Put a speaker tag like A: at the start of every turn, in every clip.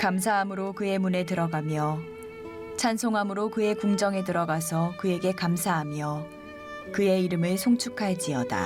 A: 감사함으로 그의 문에 들어가며 찬송함으로 그의 궁정에 들어가서 그에게 감사하며 그의 이름을 송축할지어다.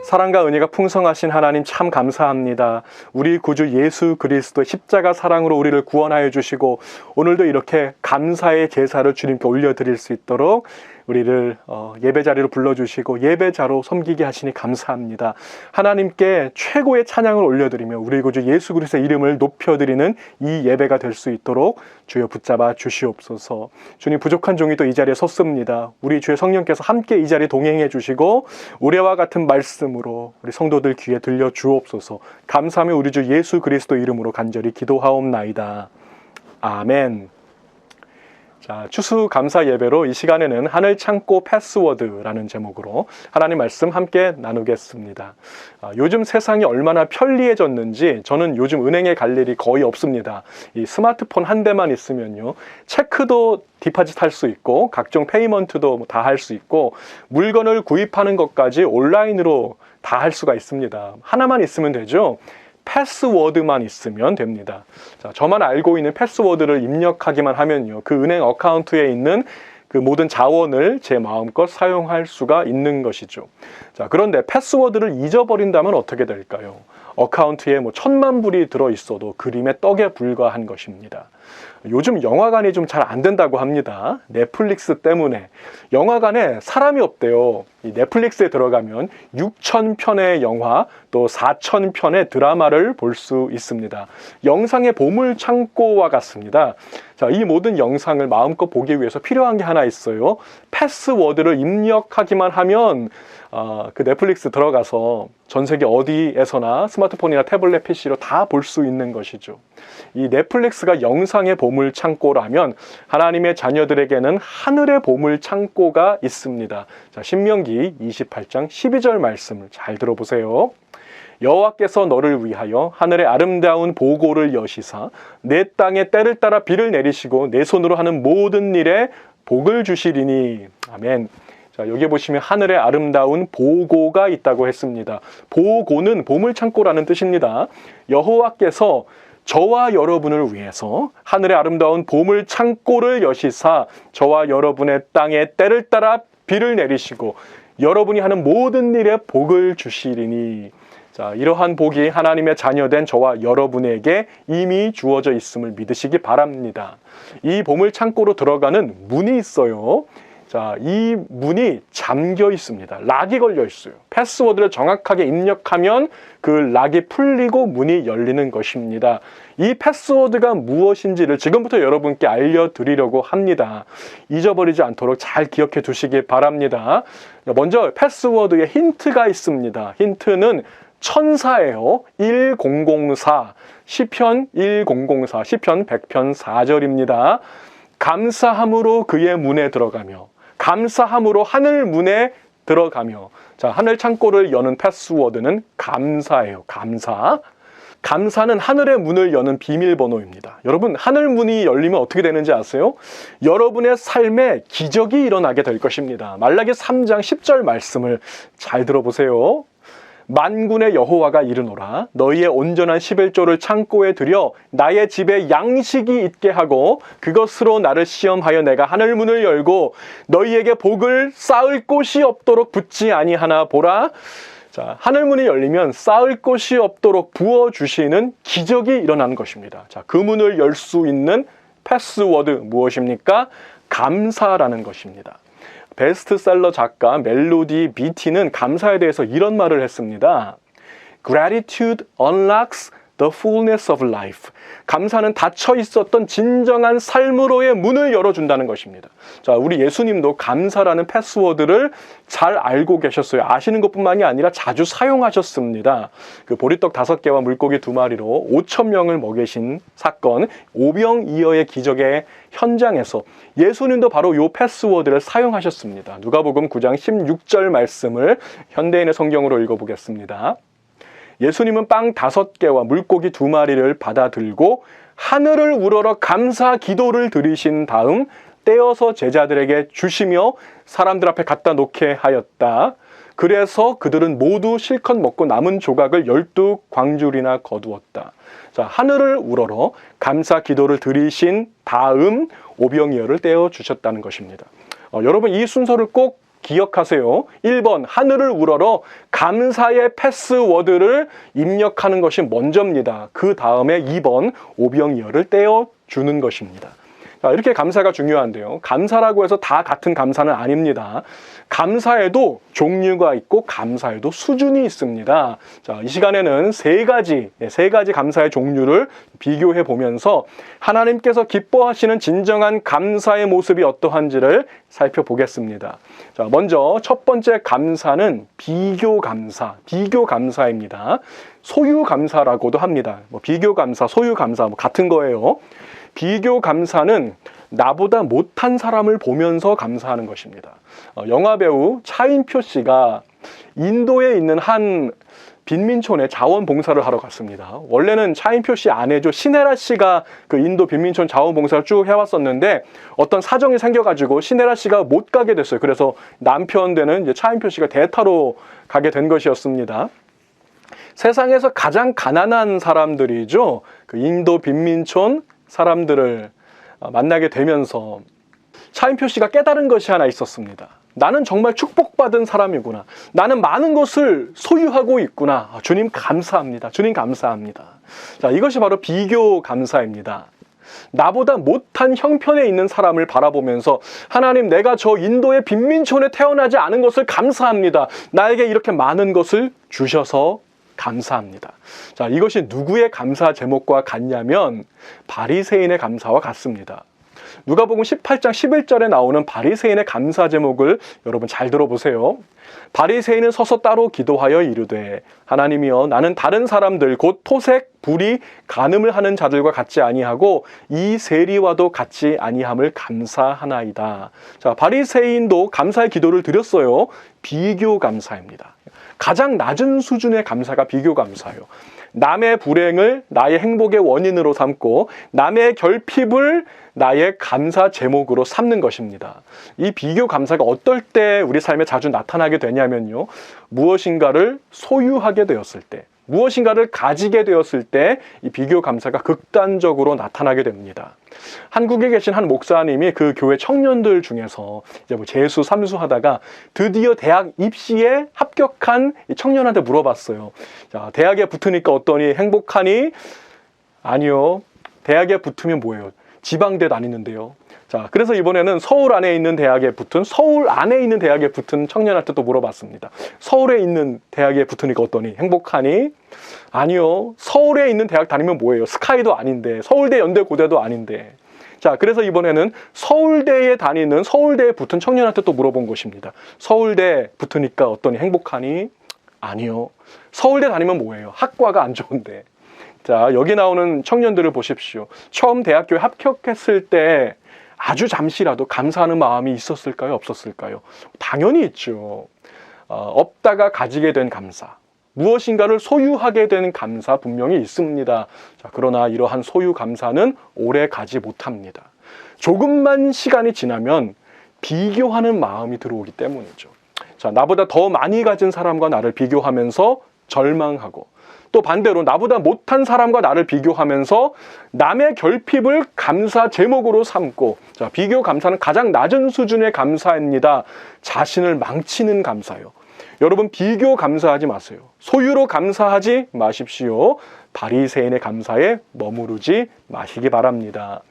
B: 사랑과 은혜가 풍성하신 하나님 참 감사합니다. 우리 구주 예수 그리스도의 십자가 사랑으로 우리를 구원하여 주시고 오늘도 이렇게 감사의 제사를 주님께 올려드릴 수 있도록 우리를 예배 자리로 불러주시고 예배자로 섬기게 하시니 감사합니다. 하나님께 최고의 찬양을 올려드리며 우리 구주 예수 그리스도의 이름을 높여드리는 이 예배가 될 수 있도록 주여 붙잡아 주시옵소서. 주님, 부족한 종이 또 이 자리에 섰습니다. 우리 주의 성령께서 함께 이 자리에 동행해 주시고 우리와 같은 말씀으로 우리 성도들 귀에 들려 주옵소서. 감사하며 우리 주 예수 그리스도 이름으로 간절히 기도하옵나이다. 아멘. 자, 추수감사 예배로 이 시간에는 하늘 창고 패스워드라는 제목으로 하나님 말씀 함께 나누겠습니다. 요즘 세상이 얼마나 편리해졌는지 저는 요즘 은행에 갈 일이 거의 없습니다. 이 스마트폰 한 대만 있으면요, 체크도 디파짓 할 수 있고 각종 페이먼트도 다 할 수 있고 물건을 구입하는 것까지 온라인으로 다 할 수가 있습니다. 하나만 있으면 되죠. 패스워드만 있으면 됩니다. 자, 저만 알고 있는 패스워드를 입력하기만 하면요, 그 은행 어카운트에 있는 그 모든 자원을 제 마음껏 사용할 수가 있는 것이죠. 자, 그런데 패스워드를 잊어버린다면 어떻게 될까요? 어카운트에 1000만 불이 들어있어도 그림의 떡에 불과한 것입니다. 요즘 영화관이 좀 잘 안 된다고 합니다. 넷플릭스 때문에. 영화관에 사람이 없대요. 이 넷플릭스에 들어가면 6,000편의 영화, 또 4,000편의 드라마를 볼 수 있습니다. 영상의 보물 창고와 같습니다. 자, 이 모든 영상을 마음껏 보기 위해서 필요한 게 하나 있어요. 패스워드를 입력하기만 하면 그 넷플릭스 들어가서 전 세계 어디에서나 스마트폰이나 태블릿 PC로 다 볼 수 있는 것이죠. 이 넷플릭스가 영상의 보물 창고라면 하나님의 자녀들에게는 하늘의 보물 창고가 있습니다. 자, 신명기 28장 12절 말씀을 잘 들어보세요. 여호와께서 너를 위하여 하늘의 아름다운 보고를 여시사 내 땅에 때를 따라 비를 내리시고 내 손으로 하는 모든 일에 복을 주시리니. 아멘. 자, 여기 보시면 하늘의 아름다운 보고가 있다고 했습니다. 보고는 보물창고라는 뜻입니다. 여호와께서 저와 여러분을 위해서 하늘의 아름다운 보물창고를 여시사 저와 여러분의 땅에 때를 따라 비를 내리시고 여러분이 하는 모든 일에 복을 주시리니. 자, 이러한 복이 하나님의 자녀된 저와 여러분에게 이미 주어져 있음을 믿으시기 바랍니다. 이 보물창고로 들어가는 문이 있어요. 자, 이 문이 잠겨 있습니다. 락이 걸려 있어요. 패스워드를 정확하게 입력하면 그 락이 풀리고 문이 열리는 것입니다. 이 패스워드가 무엇인지를 지금부터 여러분께 알려드리려고 합니다. 잊어버리지 않도록 잘 기억해 두시기 바랍니다. 먼저 패스워드에 힌트가 있습니다. 힌트는 천사예요. 1004, 시편 1004, 시편 100편 4절입니다. 감사함으로 그의 문에 들어가며 감사함으로 하늘 문에 들어가며. 자, 하늘 창고를 여는 패스워드는 감사예요. 감사. 감사는 하늘의 문을 여는 비밀번호입니다. 여러분, 하늘 문이 열리면 어떻게 되는지 아세요? 여러분의 삶에 기적이 일어나게 될 것입니다. 말라기 3장 10절 말씀을 잘 들어보세요. 만군의 여호와가 이르노라 너희의 온전한 11조를 창고에 들여 나의 집에 양식이 있게 하고 그것으로 나를 시험하여 내가 하늘 문을 열고 너희에게 복을 쌓을 곳이 없도록 붓지 아니하나 보라. 자, 하늘 문이 열리면 쌓을 곳이 없도록 부어주시는 기적이 일어나는 것입니다. 자, 그 문을 열 수 있는 패스워드 무엇입니까? 감사라는 것입니다. 베스트셀러 작가 멜로디 비티는 감사에 대해서 이런 말을 했습니다. Gratitude unlocks the fullness of life. 감사는 닫혀 있었던 진정한 삶으로의 문을 열어준다는 것입니다. 자, 우리 예수님도 감사라는 패스워드를 잘 알고 계셨어요. 아시는 것뿐만이 아니라 자주 사용하셨습니다. 그 보리떡 5개와 물고기 2마리로 5,000명을 먹이신 사건, 오병이어의 기적의 현장에서 예수님도 바로 이 패스워드를 사용하셨습니다. 누가복음 9장 16절 말씀을 현대인의 성경으로 읽어보겠습니다. 예수님은 빵 5개와 물고기 2마리를 받아 들고 하늘을 우러러 감사 기도를 드리신 다음 떼어서 제자들에게 주시며 사람들 앞에 갖다 놓게 하였다. 그래서 그들은 모두 실컷 먹고 남은 조각을 12광줄이나 거두었다. 자, 하늘을 우러러 감사 기도를 드리신 다음 오병이어를 떼어 주셨다는 것입니다. 여러분 이 순서를 꼭 기억하세요. 1번 하늘을 우러러 감사의 패스워드를 입력하는 것이 먼저입니다. 그 다음에 2번 오병이어를 떼어 주는 것입니다. 자, 이렇게 감사가 중요한데요. 감사라고 해서 다 같은 감사는 아닙니다. 감사에도 종류가 있고 감사에도 수준이 있습니다. 자, 이 시간에는 세 가지 감사의 종류를 비교해 보면서 하나님께서 기뻐하시는 진정한 감사의 모습이 어떠한지를 살펴보겠습니다. 자, 먼저 첫 번째 감사는 비교 감사입니다. 소유 감사라고도 합니다. 비교 감사, 소유 감사 같은 거예요. 비교 감사는 나보다 못한 사람을 보면서 감사하는 것입니다. 영화배우 차인표 씨가 인도에 있는 한 빈민촌에 자원봉사를 하러 갔습니다. 원래는 차인표 씨 아내죠, 신혜라 씨가 그 인도 빈민촌 자원봉사를 쭉 해왔었는데 어떤 사정이 생겨가지고 신혜라 씨가 못 가게 됐어요. 그래서 남편 되는 이제 차인표 씨가 대타로 가게 된 것이었습니다. 세상에서 가장 가난한 사람들이죠. 그 인도 빈민촌 사람들을 만나게 되면서 차인표 씨가 깨달은 것이 하나 있었습니다. 나는 정말 축복받은 사람이구나. 나는 많은 것을 소유하고 있구나. 주님 감사합니다. 주님 감사합니다. 자, 이것이 바로 비교 감사입니다. 나보다 못한 형편에 있는 사람을 바라보면서 하나님, 내가 저 인도의 빈민촌에 태어나지 않은 것을 감사합니다. 나에게 이렇게 많은 것을 주셔서 감사합니다. 자, 이것이 누구의 감사 제목과 같냐면 바리새인의 감사와 같습니다. 누가복음 18장 11절에 나오는 바리새인의 감사 제목을 여러분 잘 들어보세요. 바리새인은 서서 따로 기도하여 이르되 하나님이여, 나는 다른 사람들 곧 토색, 불의, 간음을 하는 자들과 같지 아니하고 이 세리와도 같지 아니함을 감사하나이다. 자, 바리새인도 감사의 기도를 드렸어요. 비교 감사입니다. 가장 낮은 수준의 감사가 비교 감사예요. 남의 불행을 나의 행복의 원인으로 삼고 남의 결핍을 나의 감사 제목으로 삼는 것입니다. 이 비교 감사가 어떨 때 우리 삶에 자주 나타나게 되냐면요, 무엇인가를 소유하게 되었을 때, 무엇인가를 가지게 되었을 때 이 비교 감사가 극단적으로 나타나게 됩니다. 한국에 계신 한 목사님이 그 교회 청년들 중에서 이제 재수, 삼수 하다가 드디어 대학 입시에 합격한 이 청년한테 물어봤어요. 자, 대학에 붙으니까 어떠니? 행복하니? 아니요. 대학에 붙으면 뭐예요? 지방대 다니는데요. 자, 그래서 이번에는 서울 안에 있는 대학에 붙은 청년한테 또 물어봤습니다. 서울에 있는 대학에 붙으니까 어떠니? 행복하니? 아니요. 서울에 있는 대학 다니면 뭐예요? 스카이도 아닌데, 서울대, 연대, 고대도 아닌데. 자, 그래서 이번에는 서울대에 붙은 청년한테 또 물어본 것입니다. 서울대 붙으니까 어떠니? 행복하니? 아니요. 서울대 다니면 뭐예요? 학과가 안 좋은데. 자, 여기 나오는 청년들을 보십시오. 처음 대학교에 합격했을 때 아주 잠시라도 감사하는 마음이 있었을까요? 없었을까요? 당연히 있죠. 없다가 가지게 된 감사, 무엇인가를 소유하게 된 감사 분명히 있습니다. 자, 그러나 이러한 소유 감사는 오래 가지 못합니다. 조금만 시간이 지나면 비교하는 마음이 들어오기 때문이죠. 자, 나보다 더 많이 가진 사람과 나를 비교하면서 절망하고, 또 반대로 나보다 못한 사람과 나를 비교하면서 남의 결핍을 감사 제목으로 삼고, 자, 비교 감사는 가장 낮은 수준의 감사입니다. 자신을 망치는 감사요. 여러분, 비교 감사하지 마세요. 소유로 감사하지 마십시오. 바리새인의 감사에 머무르지 마시기 바랍니다.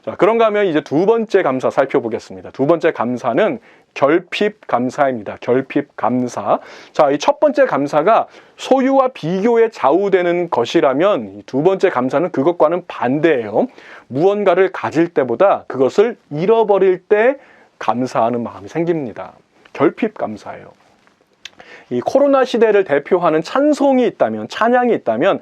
B: 자, 그런가 하면 이제 두 번째 감사 살펴보겠습니다. 두 번째 감사는 결핍 감사입니다. 결핍 감사. 자, 이 첫 번째 감사가 소유와 비교에 좌우되는 것이라면 이 두 번째 감사는 그것과는 반대예요. 무언가를 가질 때보다 그것을 잃어버릴 때 감사하는 마음이 생깁니다. 결핍 감사예요. 이 코로나 시대를 대표하는 찬양이 있다면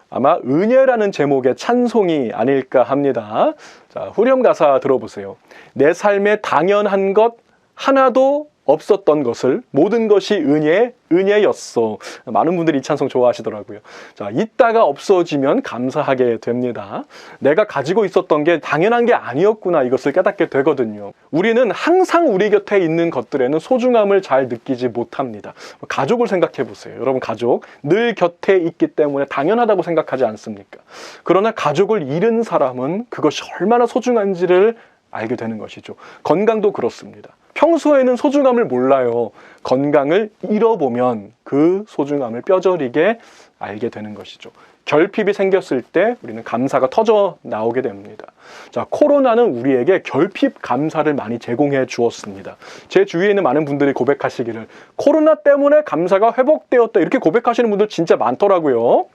B: 아마 은혜라는 제목의 찬송이 아닐까 합니다. 자, 후렴 가사 들어보세요. 내 삶에 당연한 것 하나도 없었던 것을 모든 것이 은혜에 은혜였소. 많은 분들이 이 찬송 좋아하시더라고요. 자, 있다가 없어지면 감사하게 됩니다. 내가 가지고 있었던 게 당연한 게 아니었구나, 이것을 깨닫게 되거든요. 우리는 항상 우리 곁에 있는 것들에는 소중함을 잘 느끼지 못합니다. 가족을 생각해 보세요. 여러분, 가족 늘 곁에 있기 때문에 당연하다고 생각하지 않습니까? 그러나 가족을 잃은 사람은 그것이 얼마나 소중한지를 알게 되는 것이죠. 건강도 그렇습니다. 평소에는 소중함을 몰라요. 건강을 잃어보면 그 소중함을 뼈저리게 알게 되는 것이죠. 결핍이 생겼을 때 우리는 감사가 터져 나오게 됩니다. 자, 코로나는 우리에게 결핍 감사를 많이 제공해 주었습니다. 제 주위에 있는 많은 분들이 고백하시기를 코로나 때문에 감사가 회복되었다, 이렇게 고백하시는 분들 진짜 많더라고요.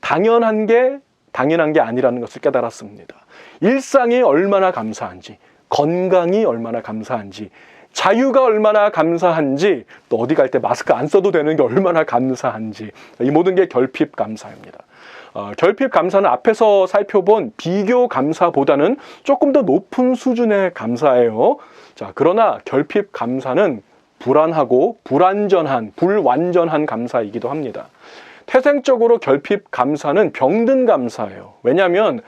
B: 당연한 게 아니라는 것을 깨달았습니다. 일상이 얼마나 감사한지, 건강이 얼마나 감사한지, 자유가 얼마나 감사한지, 또 어디 갈 때 마스크 안 써도 되는 게 얼마나 감사한지, 이 모든 게 결핍 감사입니다. 결핍 감사는 앞에서 살펴본 비교 감사보다는 조금 더 높은 수준의 감사예요. 자, 그러나 결핍 감사는 불안하고 불완전한 감사이기도 합니다. 태생적으로 결핍 감사는 병든 감사예요. 왜냐하면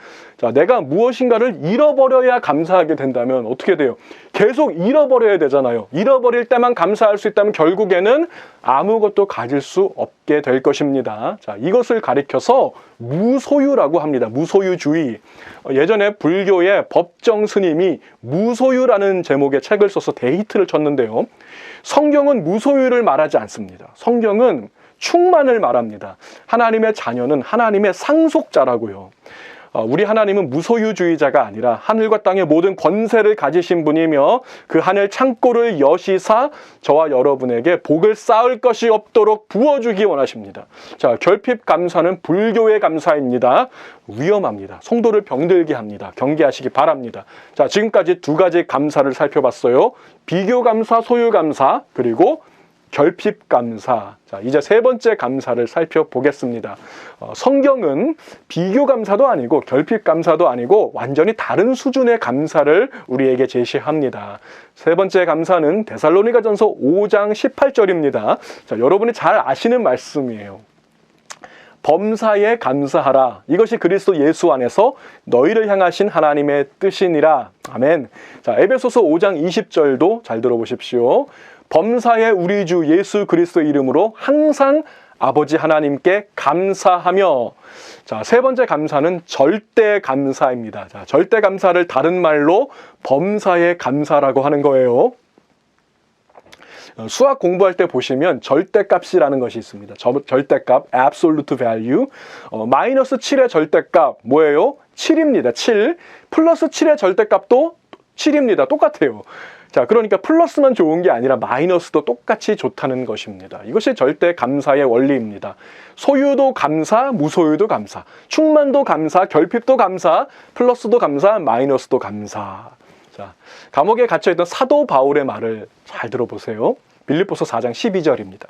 B: 내가 무엇인가를 잃어버려야 감사하게 된다면 어떻게 돼요? 계속 잃어버려야 되잖아요. 잃어버릴 때만 감사할 수 있다면 결국에는 아무것도 가질 수 없게 될 것입니다. 자, 이것을 가리켜서 무소유라고 합니다. 무소유주의. 예전에 불교의 법정 스님이 무소유라는 제목의 책을 써서 대히트를 쳤는데요. 성경은 무소유를 말하지 않습니다. 성경은 충만을 말합니다. 하나님의 자녀는 하나님의 상속자라고요. 우리 하나님은 무소유주의자가 아니라 하늘과 땅의 모든 권세를 가지신 분이며 그 하늘 창고를 여시사 저와 여러분에게 복을 쌓을 것이 없도록 부어주기 원하십니다. 자, 결핍 감사는 불교의 감사입니다. 위험합니다. 성도를 병들게 합니다. 경계하시기 바랍니다. 자, 지금까지 두 가지 감사를 살펴봤어요. 비교 감사, 소유 감사, 그리고 결핍 감사. 자, 이제 세 번째 감사를 살펴보겠습니다. 성경은 비교 감사도 아니고 결핍 감사도 아니고 완전히 다른 수준의 감사를 우리에게 제시합니다. 세 번째 감사는 데살로니가전서 5장 18절입니다. 자, 여러분이 잘 아시는 말씀이에요. 범사에 감사하라. 이것이 그리스도 예수 안에서 너희를 향하신 하나님의 뜻이니라. 아멘. 자, 에베소서 5장 20절도 잘 들어보십시오. 범사에 우리 주 예수 그리스도의 이름으로 항상 아버지 하나님께 감사하며. 자, 세 번째 감사는 절대 감사입니다. 자, 절대 감사를 다른 말로 범사에 감사라고 하는 거예요. 수학 공부할 때 보시면 절대값이라는 것이 있습니다. 절대값, absolute value. 마이너스 7의 절대값 뭐예요? 7입니다. 7. 플러스 7의 절대값도 7입니다. 똑같아요. 자, 그러니까 플러스만 좋은 게 아니라 마이너스도 똑같이 좋다는 것입니다. 이것이 절대 감사의 원리입니다. 소유도 감사, 무소유도 감사, 충만도 감사, 결핍도 감사, 플러스도 감사, 마이너스도 감사. 자, 감옥에 갇혀있던 사도 바울의 말을 잘 들어보세요. 빌립보서 4장 12절입니다.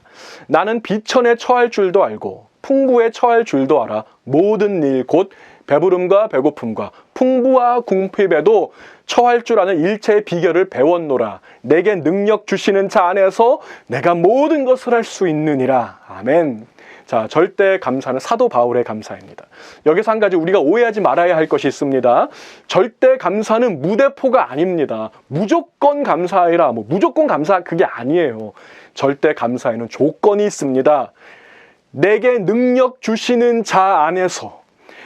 B: 나는 비천에 처할 줄도 알고 풍부에 처할 줄도 알아. 모든 일 곧 배부름과 배고픔과 풍부와 궁핍에도 처할 줄 아는 일체의 비결을 배웠노라. 내게 능력 주시는 자 안에서 내가 모든 것을 할 수 있느니라. 아멘. 자, 절대 감사는 사도 바울의 감사입니다. 여기서 한 가지 우리가 오해하지 말아야 할 것이 있습니다. 절대 감사는 무대포가 아닙니다. 무조건 감사해라, 무조건 감사, 그게 아니에요. 절대 감사에는 조건이 있습니다. 내게 능력 주시는 자 안에서,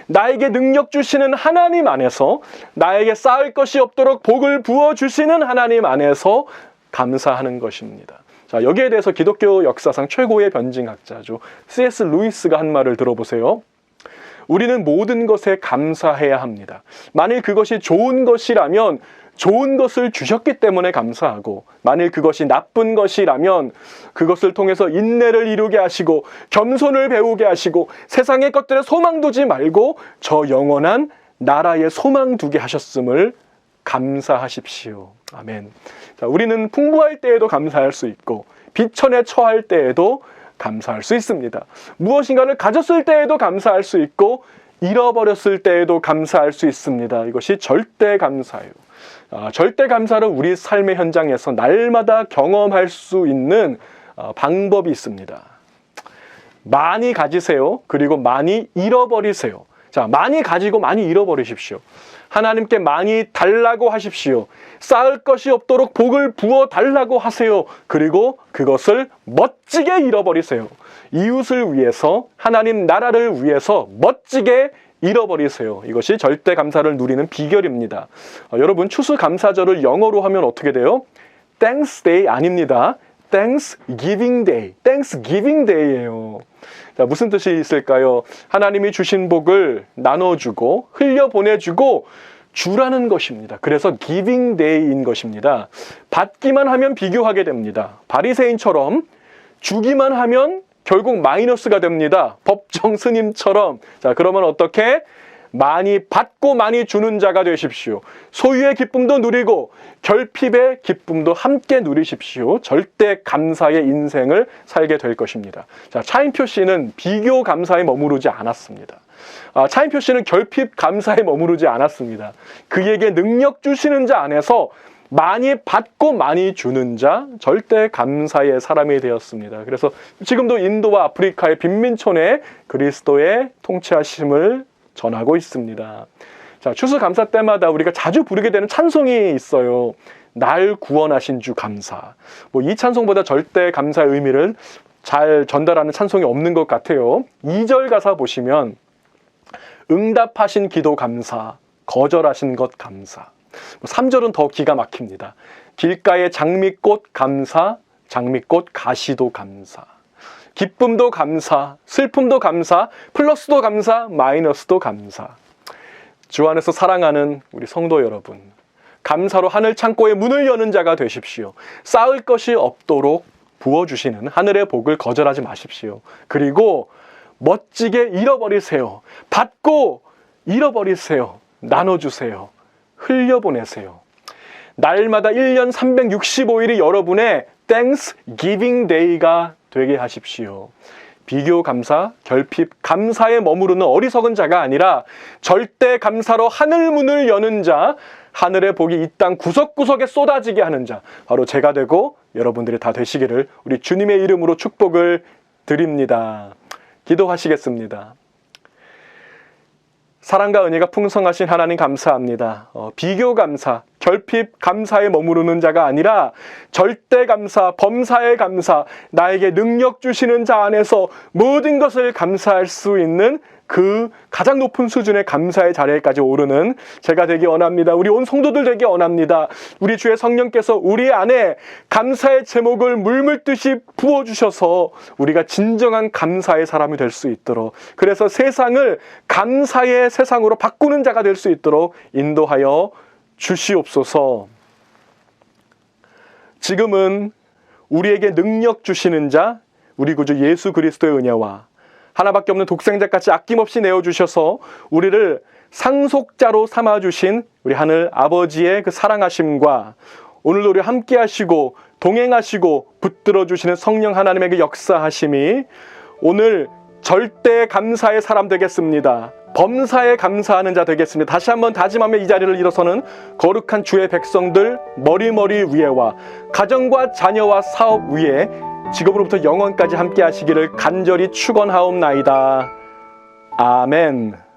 B: 나에게 능력 주시는 하나님 안에서, 나에게 쌓을 것이 없도록 복을 부어주시는 하나님 안에서 감사하는 것입니다. 자, 여기에 대해서 기독교 역사상 최고의 변증학자죠. C.S. 루이스가 한 말을 들어보세요. 우리는 모든 것에 감사해야 합니다. 만일 그것이 좋은 것이라면 좋은 것을 주셨기 때문에 감사하고, 만일 그것이 나쁜 것이라면 그것을 통해서 인내를 이루게 하시고 겸손을 배우게 하시고 세상의 것들에 소망 두지 말고 저 영원한 나라에 소망 두게 하셨음을 감사하십시오. 아멘. 자, 우리는 풍부할 때에도 감사할 수 있고 비천에 처할 때에도 감사할 수 있습니다. 무엇인가를 가졌을 때에도 감사할 수 있고 잃어버렸을 때에도 감사할 수 있습니다. 이것이 절대 감사예요. 절대 감사를 우리 삶의 현장에서 날마다 경험할 수 있는 방법이 있습니다. 많이 가지세요. 그리고 많이 잃어버리세요. 자, 많이 가지고 많이 잃어버리십시오. 하나님께 많이 달라고 하십시오. 쌓을 것이 없도록 복을 부어 달라고 하세요. 그리고 그것을 멋지게 잃어버리세요. 이웃을 위해서, 하나님 나라를 위해서 멋지게 잃어버리세요. 이것이 절대 감사를 누리는 비결입니다. 여러분, 추수감사절을 영어로 하면 어떻게 돼요? Thanks Day 아닙니다. Thanksgiving Day. Thanksgiving Day예요. 자, 무슨 뜻이 있을까요? 하나님이 주신 복을 나눠주고 흘려보내주고 주라는 것입니다. 그래서 Giving Day인 것입니다. 받기만 하면 비교하게 됩니다. 바리새인처럼 주기만 하면 결국 마이너스가 됩니다. 법정 스님처럼. 자, 그러면 어떻게? 많이 받고 많이 주는 자가 되십시오. 소유의 기쁨도 누리고 결핍의 기쁨도 함께 누리십시오. 절대 감사의 인생을 살게 될 것입니다. 자, 차인표 씨는 비교 감사에 머무르지 않았습니다. 차인표 씨는 결핍 감사에 머무르지 않았습니다. 그에게 능력 주시는 자 안에서 많이 받고 많이 주는 자, 절대 감사의 사람이 되었습니다. 그래서 지금도 인도와 아프리카의 빈민촌에 그리스도의 통치하심을 전하고 있습니다. 자, 추수감사 때마다 우리가 자주 부르게 되는 찬송이 있어요. 날 구원하신 주 감사. 이 찬송보다 절대 감사의 의미를 잘 전달하는 찬송이 없는 것 같아요. 2절 가사 보시면 응답하신 기도 감사, 거절하신 것 감사. 3절은 더 기가 막힙니다. 길가의 장미꽃 감사, 장미꽃 가시도 감사. 기쁨도 감사, 슬픔도 감사, 플러스도 감사, 마이너스도 감사. 주 안에서 사랑하는 우리 성도 여러분, 감사로 하늘 창고의 문을 여는 자가 되십시오. 쌓을 것이 없도록 부어주시는 하늘의 복을 거절하지 마십시오. 그리고 멋지게 잃어버리세요. 받고 잃어버리세요. 나눠주세요. 흘려보내세요. 날마다 1년 365일이 여러분의 Thanksgiving Day가 되게 하십시오. 비교 감사, 결핍 감사에 머무르는 어리석은 자가 아니라 절대 감사로 하늘 문을 여는 자, 하늘의 복이 이 땅 구석구석에 쏟아지게 하는 자, 바로 제가 되고 여러분들이 다 되시기를 우리 주님의 이름으로 축복을 드립니다. 기도하시겠습니다. 사랑과 은혜가 풍성하신 하나님 감사합니다. 비교 감사, 결핍 감사에 머무르는 자가 아니라 절대 감사, 범사의 감사, 나에게 능력 주시는 자 안에서 모든 것을 감사할 수 있는 그 가장 높은 수준의 감사의 자리에까지 오르는 제가 되기 원합니다. 우리 온 성도들 되기 원합니다. 우리 주의 성령께서 우리 안에 감사의 제목을 물물듯이 부어주셔서 우리가 진정한 감사의 사람이 될 수 있도록, 그래서 세상을 감사의 세상으로 바꾸는 자가 될 수 있도록 인도하여 주시옵소서. 지금은 우리에게 능력 주시는 자, 우리 구주 예수 그리스도의 은혜와 하나밖에 없는 독생자같이 아낌없이 내어주셔서 우리를 상속자로 삼아주신 우리 하늘 아버지의 그 사랑하심과 오늘도 우리 함께 하시고 동행하시고 붙들어 주시는 성령 하나님의 그 역사하심이 오늘 절대 감사의 사람 되겠습니다. 범사에 감사하는 자 되겠습니다. 다시 한번 다짐하며 이 자리를 일어서는 거룩한 주의 백성들 머리머리 위에와 가정과 자녀와 사업 위에 지금으로부터 영원까지 함께 하시기를 간절히 축원하옵나이다. 아멘.